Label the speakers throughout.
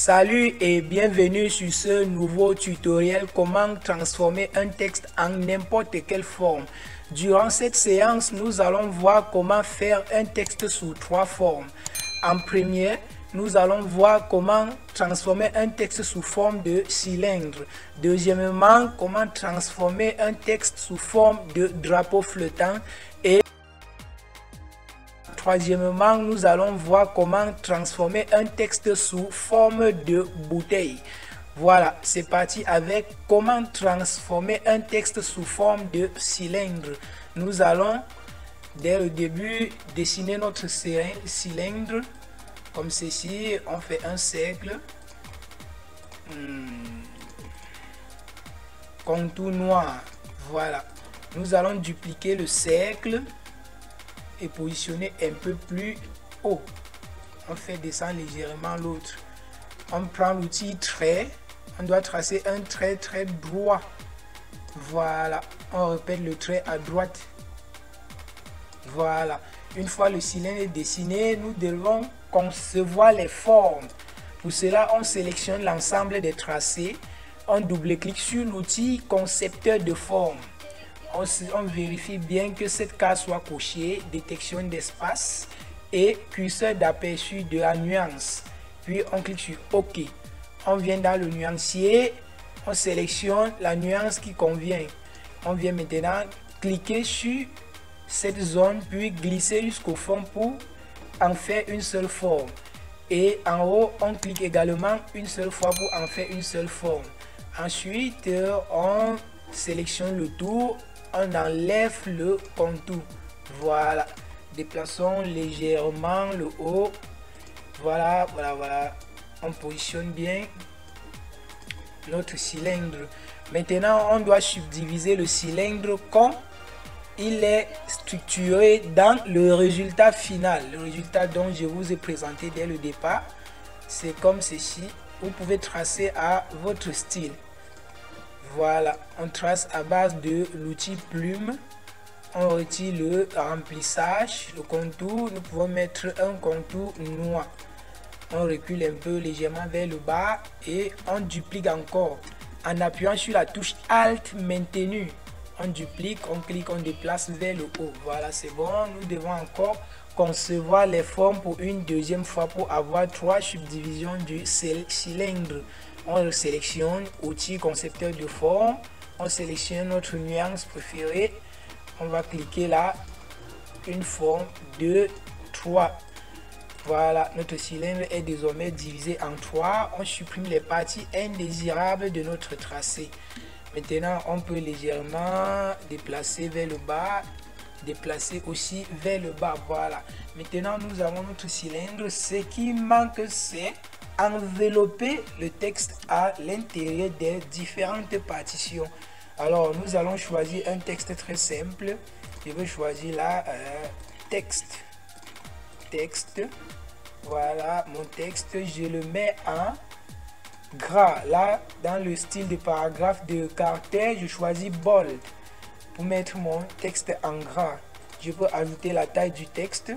Speaker 1: Salut et bienvenue sur ce nouveau tutoriel comment transformer un texte en n'importe quelle forme. Durant cette séance, nous allons voir comment faire un texte sous trois formes. En premier, nous allons voir comment transformer un texte sous forme de cylindre. Deuxièmement, comment transformer un texte sous forme de drapeau flottant. Et troisièmement, nous allons voir comment transformer un texte sous forme de bouteille. Voilà, c'est parti avec comment transformer un texte sous forme de cylindre. Nous allons, dès le début, dessiner notre cylindre. Comme ceci, on fait un cercle. Contour noir. Voilà. Nous allons dupliquer le cercle et positionner un peu plus haut. On fait descendre légèrement l'autre. On prend l'outil trait. On doit tracer un trait très droit. Voilà. On répète le trait à droite. Voilà. Une fois le cylindre est dessiné, nous devons concevoir les formes. Pour cela, on sélectionne l'ensemble des tracés. On double-clique sur l'outil concepteur de forme. On vérifie bien que cette case soit cochée, détection d'espace et curseur d'aperçu de la nuance. Puis on clique sur OK. On vient dans le nuancier, on sélectionne la nuance qui convient. On vient maintenant cliquer sur cette zone, puis glisser jusqu'au fond pour en faire une seule forme. Et en haut, on clique également une seule fois pour en faire une seule forme. Ensuite, on sélectionne le tour. On enlève le contour. Voilà. Déplaçons légèrement le haut. Voilà. On positionne bien notre cylindre. Maintenant, on doit subdiviser le cylindre comme il est structuré dans le résultat final. Le résultat dont je vous ai présenté dès le départ. C'est comme ceci. Vous pouvez tracer à votre style. Voilà, on trace à base de l'outil plume. On retire le remplissage, le contour. Nous pouvons mettre un contour noir. On recule un peu légèrement vers le bas et on duplique encore en appuyant sur la touche Alt maintenu. On duplique, on clique, on déplace vers le haut. Voilà, c'est bon. Nous devons encore concevoir les formes pour une deuxième fois pour avoir trois subdivisions du cylindre. On sélectionne outil concepteur de forme, on sélectionne notre nuance préférée, on va cliquer là, une forme, 2, 3. Voilà, notre cylindre est désormais divisé en 3. On supprime les parties indésirables de notre tracé. Maintenant, on peut légèrement déplacer vers le bas, déplacer aussi vers le bas. Voilà. Maintenant, nous avons notre cylindre. Ce qui manque, c'est envelopper le texte à l'intérieur des différentes partitions. Alors, nous allons choisir un texte très simple. Je vais choisir là texte. Voilà, mon texte, je le mets en gras. Là, dans le style de paragraphe de caractère, je choisis bold pour mettre mon texte en gras. Je peux ajouter la taille du texte.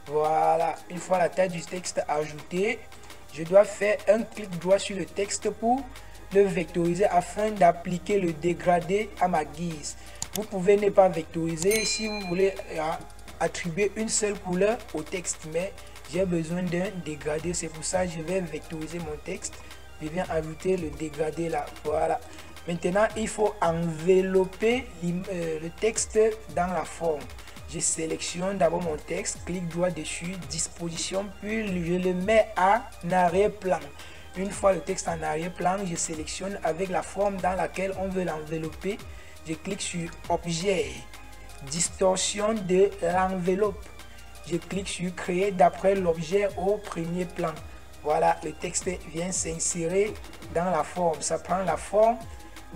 Speaker 1: Voilà, une fois la taille du texte ajoutée, je dois faire un clic droit sur le texte pour le vectoriser afin d'appliquer le dégradé à ma guise. Vous pouvez ne pas vectoriser si vous voulez attribuer une seule couleur au texte, mais j'ai besoin d'un dégradé. C'est pour ça que je vais vectoriser mon texte. Je viens ajouter le dégradé là. Voilà. Maintenant, il faut envelopper le texte dans la forme. Je sélectionne d'abord mon texte, clic droit dessus, disposition, puis je le mets en arrière-plan. Une fois le texte en arrière-plan, je sélectionne avec la forme dans laquelle on veut l'envelopper. Je clique sur objet, distorsion de l'enveloppe. Je clique sur créer d'après l'objet au premier plan. Voilà, le texte vient s'insérer dans la forme. Ça prend la forme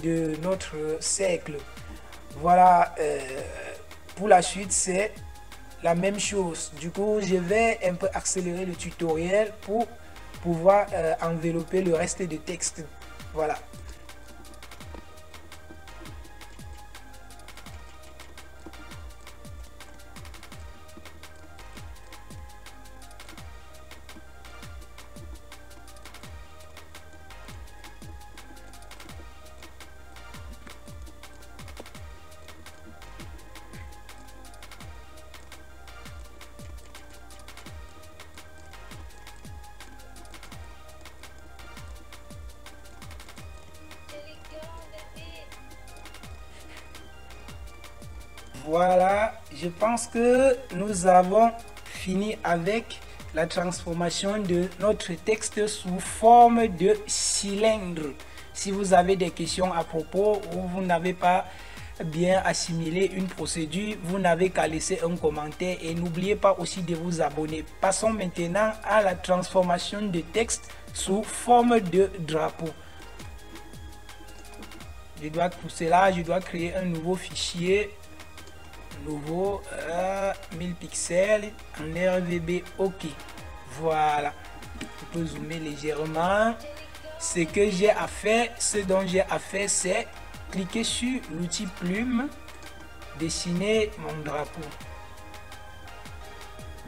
Speaker 1: de notre cercle. Voilà. Pour la suite, c'est la même chose. Du coup, je vais un peu accélérer le tutoriel pour pouvoir envelopper le reste du texte. Voilà. Voilà, je pense que nous avons fini avec la transformation de notre texte sous forme de cylindre. Si vous avez des questions à propos ou vous n'avez pas bien assimilé une procédure, vous n'avez qu'à laisser un commentaire et n'oubliez pas aussi de vous abonner. Passons maintenant à la transformation de texte sous forme de drapeau. Pour cela, je dois créer un nouveau fichier. Nouveau 1000 pixels en RGB. OK, voilà, je peux zoomer légèrement. Ce que j'ai à faire, ce dont j'ai à faire, c'est cliquer sur l'outil plume, dessiner mon drapeau.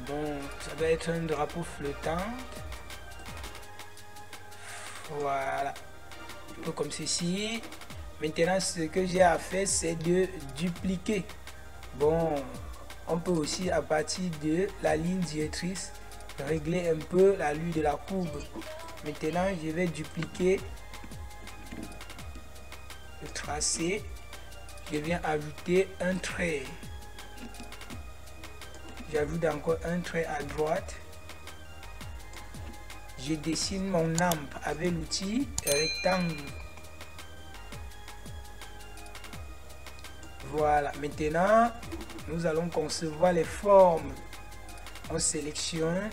Speaker 1: Bon, ça va être un drapeau flottant. Voilà, un peu comme ceci. Maintenant, ce que j'ai à faire, c'est de dupliquer. Bon, on peut aussi à partir de la ligne directrice régler un peu la lui de la courbe. Maintenant, je vais dupliquer le tracé. Je viens ajouter un trait. J'ajoute encore un trait à droite. Je dessine mon lampe avec l'outil rectangle. Voilà, maintenant nous allons concevoir les formes. On sélectionne,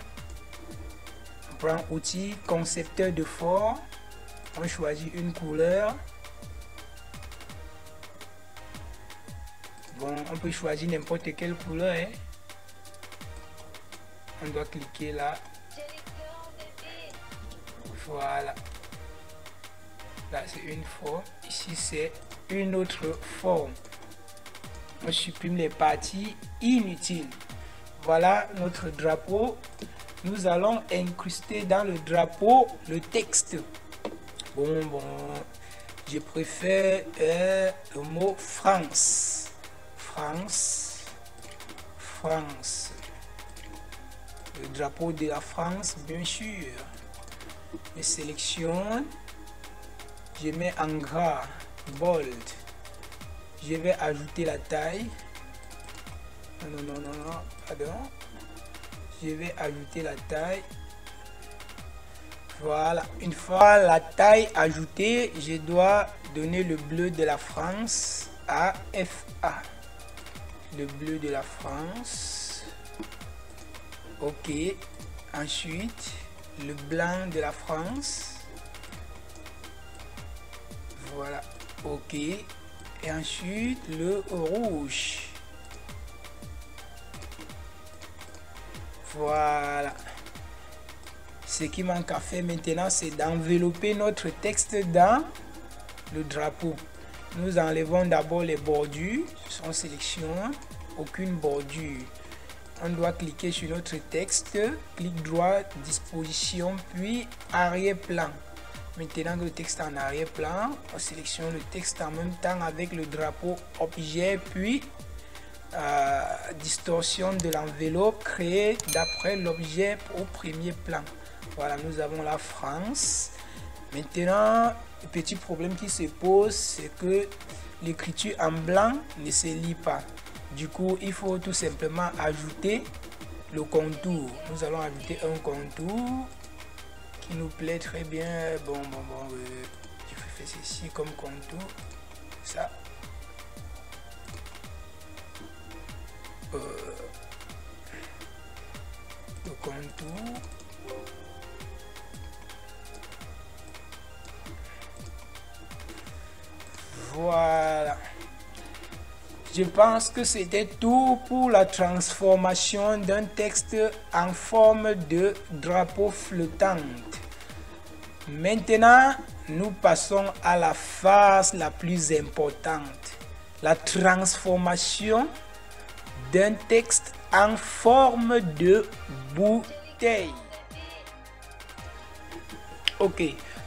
Speaker 1: on prend outil concepteur de forme, on choisit une couleur. Bon, on peut choisir n'importe quelle couleur, hein. On doit cliquer là. Voilà, là c'est une forme, ici c'est une autre forme. On supprime les parties inutiles. Voilà notre drapeau. Nous allons incruster dans le drapeau le texte. Bon, je préfère le mot France. France. France. Le drapeau de la France, bien sûr. Je sélectionne. Je mets en gras, bold. Je vais ajouter la taille. Non, pardon. Je vais ajouter la taille. Voilà, une fois la taille ajoutée, je dois donner le bleu de la France à FA. Le bleu de la France. OK. Ensuite, le blanc de la France. Voilà. OK. Et ensuite le rouge. Voilà. Ce qui manque à faire maintenant, c'est d'envelopper notre texte dans le drapeau. Nous enlevons d'abord les bordures. On sélectionne aucune bordure. On doit cliquer sur notre texte, clic droit, disposition, puis arrière-plan. Maintenant que le texte est en arrière-plan, on sélectionne le texte en même temps avec le drapeau objet, puis distorsion de l'enveloppe créée d'après l'objet au premier plan. Voilà, nous avons la France. Maintenant, le petit problème qui se pose, c'est que l'écriture en blanc ne se lit pas. Du coup, il faut tout simplement ajouter le contour. Nous allons ajouter un contour qui nous plaît très bien. Bon, je fais ceci comme contour. Ça. Le contour. Voilà. Je pense que c'était tout pour la transformation d'un texte en forme de drapeau flottante. Maintenant, nous passons à la phase la plus importante, la transformation d'un texte en forme de bouteille. Ok,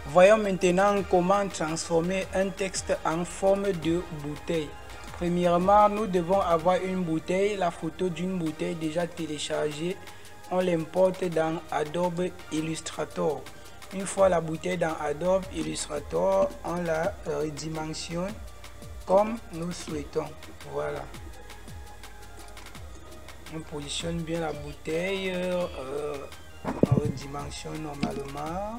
Speaker 1: voyons maintenant comment transformer un texte en forme de bouteille. Premièrement, nous devons avoir une bouteille, la photo d'une bouteille déjà téléchargée. On l'importe dans Adobe Illustrator. Une fois la bouteille dans Adobe Illustrator, on la redimensionne comme nous souhaitons. Voilà. On positionne bien la bouteille, on redimensionne normalement.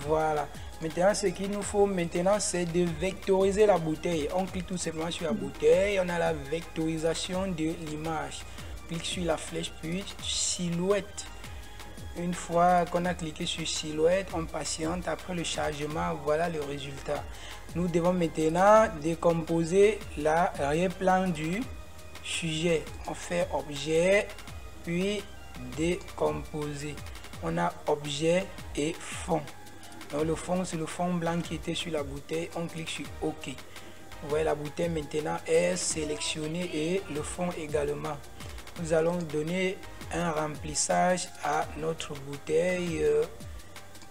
Speaker 1: Voilà. Maintenant, ce qu'il nous faut maintenant, c'est de vectoriser la bouteille. On clique tout simplement sur la bouteille. On a la vectorisation de l'image. Clique sur la flèche, puis silhouette. Une fois qu'on a cliqué sur silhouette, on patiente. Après le chargement, voilà le résultat. Nous devons maintenant décomposer l'arrière-plan du sujet. On fait objet, puis décomposer. On a objet et fond. Donc le fond, c'est le fond blanc qui était sur la bouteille. On clique sur OK. Vous voyez, la bouteille maintenant est sélectionnée et le fond également. Nous allons donner un remplissage à notre bouteille.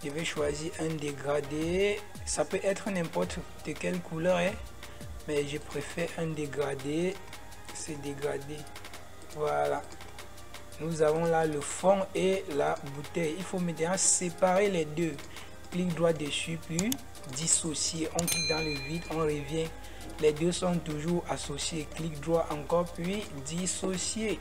Speaker 1: Je vais choisir un dégradé. Ça peut être n'importe de quelle couleur, hein, mais je préfère un dégradé. C'est dégradé. Voilà. Nous avons là le fond et la bouteille. Il faut maintenant séparer les deux. Clic droit dessus, puis dissocier. On clique dans le vide, on revient. Les deux sont toujours associés. Clic droit encore, puis dissocier.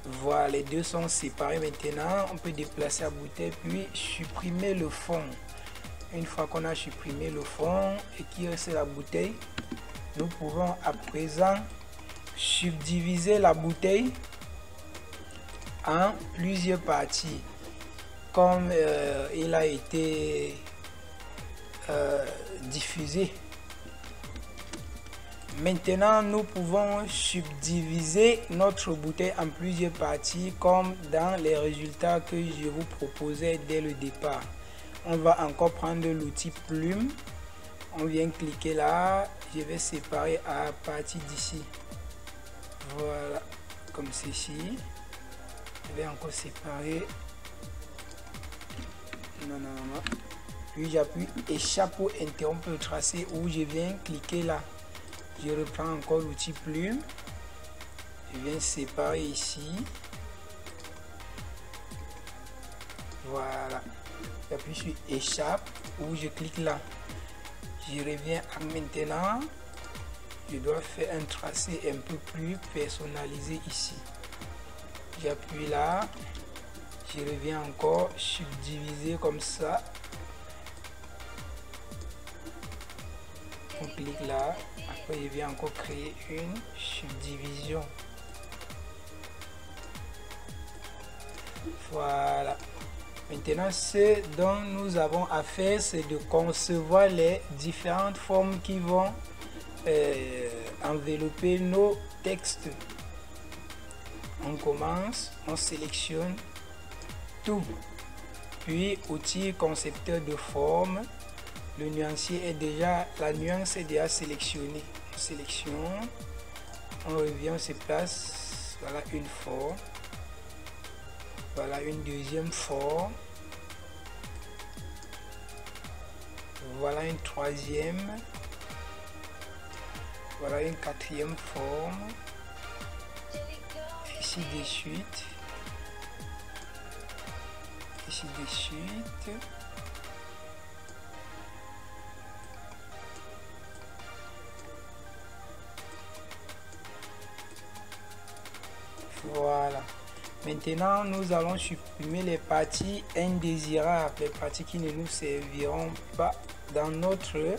Speaker 1: Voilà, les deux sont séparés maintenant. On peut déplacer la bouteille, puis supprimer le fond. Une fois qu'on a supprimé le fond et qu'il reste la bouteille, nous pouvons à présent subdiviser la bouteille en plusieurs parties. Comme il a été diffusé. Maintenant, nous pouvons subdiviser notre bouteille en plusieurs parties comme dans les résultats que je vous proposais dès le départ. On va encore prendre l'outil plume. On vient cliquer là. Je vais séparer à partir d'ici. Voilà, comme ceci. Je vais encore séparer. Non. Puis j'appuie échappe pour interrompre le tracé où je viens cliquer là. Je reprends encore l'outil plume. Je viens séparer ici. Voilà. J'appuie sur échappe où je clique là. Je reviens à maintenant. Je dois faire un tracé un peu plus personnalisé ici. J'appuie là. Je reviens encore subdiviser comme ça. On clique là. Après, je viens encore créer une subdivision. Voilà. Maintenant, ce dont nous avons à faire, c'est de concevoir les différentes formes qui vont envelopper nos textes. On commence, on sélectionne tout. Puis, outil concepteur de forme. Le nuancier est déjà, la nuance est déjà sélectionnée. On sélectionne, on revient, on se place. Voilà une forme. Voilà une deuxième forme. Voilà une troisième. Voilà une quatrième forme. Ici de suite. Ici de suite. Voilà. Maintenant, nous allons supprimer les parties indésirables, les parties qui ne nous serviront pas dans notre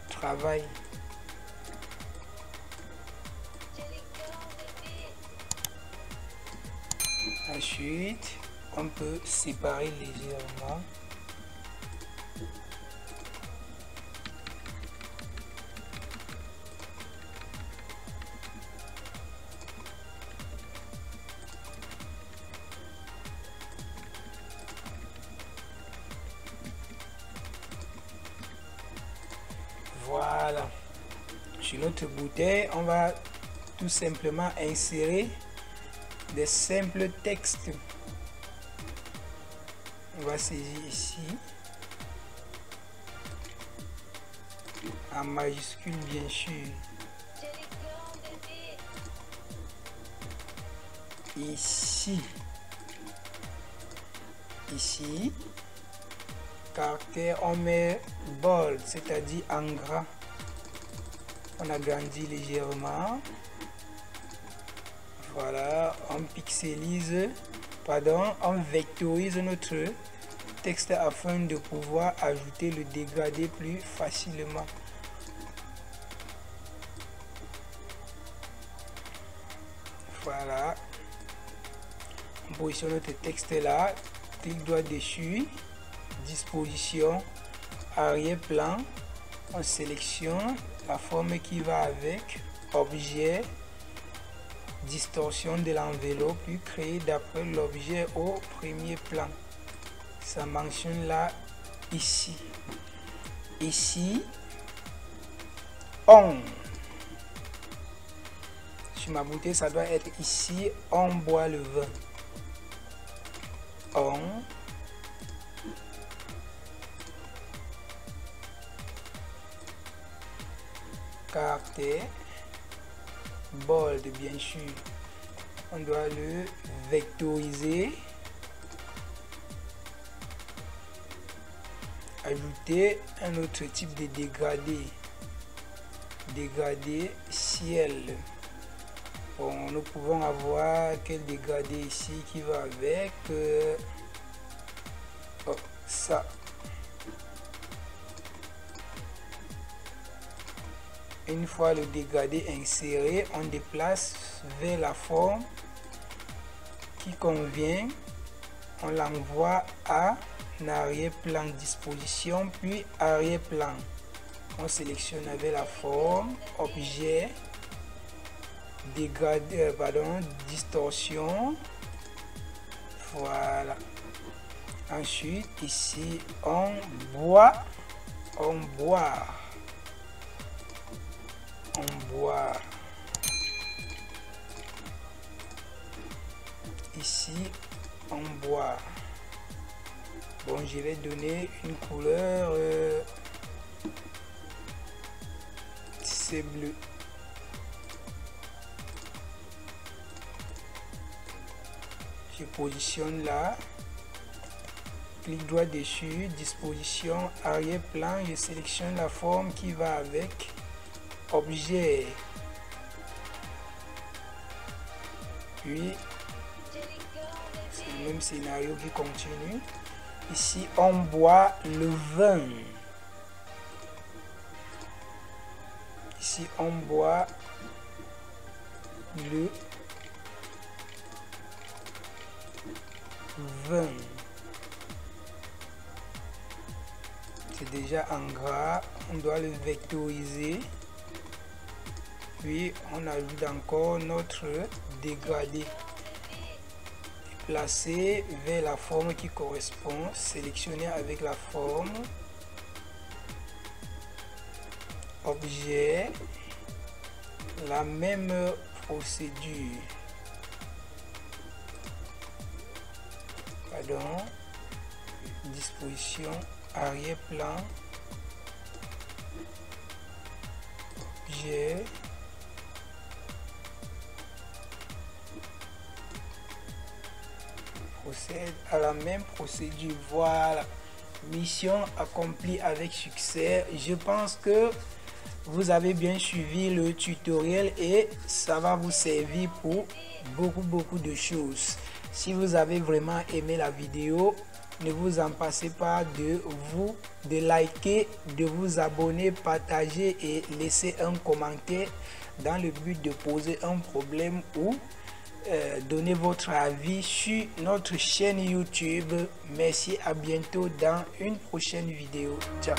Speaker 1: travail. Ensuite, on peut séparer légèrement. Voilà. Sur notre bouteille, on va tout simplement insérer des simples textes. On va saisir ici. En majuscule, bien sûr. Ici. Ici. Caractère, on met bold, c'est-à-dire en gras. On agrandit légèrement. Voilà, on pixelise, pardon, on vectorise notre texte afin de pouvoir ajouter le dégradé plus facilement. Voilà, on positionne notre texte là, clic droit dessus, disposition, arrière-plan, on sélectionne la forme qui va avec, objet, distorsion de l'enveloppe, puis créer d'après l'objet au premier plan. Ça mentionne là, ici. Ici, on. Sur ma bouteille, ça doit être ici, on boit le vin. On. Caractère. Bold, bien sûr. On doit le vectoriser. Ajouter un autre type de dégradé. Dégradé ciel. Bon, nous pouvons avoir quel dégradé ici qui va avec ça. Une fois le dégradé inséré, on déplace vers la forme qui convient. On l'envoie à arrière-plan, disposition, puis arrière-plan. On sélectionne avec la forme, objet, dégradé, pardon, distorsion. Voilà. Ensuite, ici, on boit. On boit. On boit. Ici, on boit. Bon, je vais donner une couleur, c'est bleu. Je positionne là, clic droit dessus, disposition, arrière-plan, je sélectionne la forme qui va avec, objet, puis c'est le même scénario qui continue. Ici, on boit le vin. Ici, on boit le vin. C'est déjà en gras. On doit le vectoriser. Puis, on ajoute encore notre dégradé. Placer vers la forme qui correspond, sélectionner avec la forme, objet, la même procédure, pardon, disposition, arrière-plan, objet, procède à la même procédure. Voilà, mission accomplie avec succès. Je pense que vous avez bien suivi le tutoriel et ça va vous servir pour beaucoup de choses. Si vous avez vraiment aimé la vidéo, ne vous en passez pas de liker, de vous abonner, partager et laisser un commentaire dans le but de poser un problème ou donner votre avis sur notre chaîne YouTube. Merci, à bientôt dans une prochaine vidéo. Ciao.